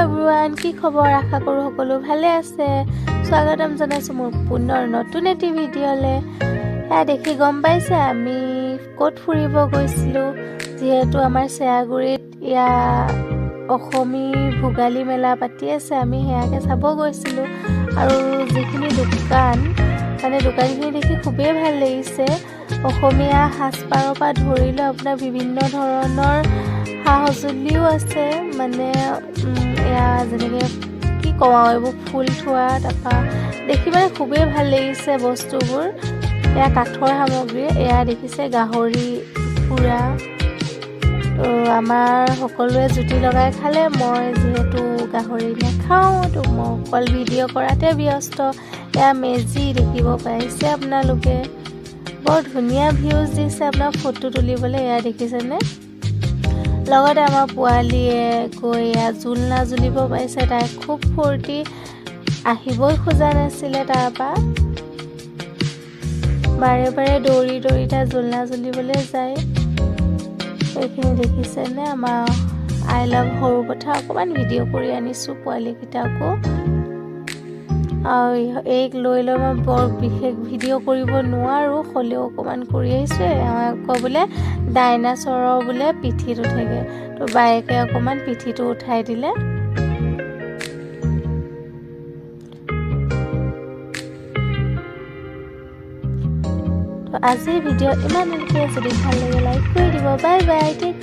Everyone, কি খবৰ? আশা কৰোঁ সকলো ভালে আছে। স্বাগতম জনাইছোঁ মোৰ পুনৰ নতুন এটি ভিডিঅ'লৈ। এয়া দেখি গম পাইছে আমি ক'ত ফুৰিব গৈছিলোঁ। যিহেতু আমাৰ চেৰাগুৰিত এয়া অসমী ভোগালী মেলা পাতি আছে, আমি সেয়াকে চাব গৈছিলোঁ। আৰু যিখিনি দোকান দোকানখিনি দেখি খুবেই ভাল লাগিছে। অসমীয়া সাজপাৰৰ পৰা ধৰি লৈ আপোনাৰ বিভিন্ন ধৰণৰ সা সঁজুলিও আছে। মানে এয়া যেনেকৈ কি কওঁ আৰু এইবোৰ ফুল থোৱা, তাৰপৰা দেখি মানে খুবেই ভাল লাগিছে বস্তুবোৰ। এয়া কাঠৰ সামগ্ৰী, এয়া দেখিছে গাহৰি পুৰা। তো আমাৰ সকলোৱে জুতি লগাই খালে। মই যিহেতু গাহৰি নাখাওঁ, তো মই অকল ভিডিঅ' কৰাতে ব্যস্ত। এয়া মেজি দেখিব পাইছে আপোনালোকে, বৰ ধুনীয়া ভিউজ দিছে আপোনাক ফটো তুলিবলৈ। এয়া দেখিছেনে? লগতে আমাৰ পোৱালীয়ে গৈ এয়া জোলনা জুলিব পাৰিছে। তাই খুব ফূৰ্তি, আহিবই খোজা নাছিলে। তাৰপৰা বাৰে বাৰে দৌৰি দৌৰি তাই জোলনা জুলিবলৈ যায়। এইখিনি দেখিছেনে? আমাৰ আই লাভ সৰু কথা অকণমান ভিডিঅ' কৰি আনিছোঁ পোৱালীকেইটাকো। আৰু এইক লৈ মই বৰ বিশেষ ভিডিঅ' কৰিব নোৱাৰোঁ, হ'লেও অকণমান কৰি আহিছোঁ। আকৌ বোলে ডাইনাছৰৰ বোলে পিঠিত উঠেগৈ, তো বায়েকে অকণমান পিঠিটো উঠাই দিলে। তো আজিৰ ভিডিঅ' ইমানলৈকে। যদি ভাল লাগে লাইক কৰি দিব। Bye bye, tech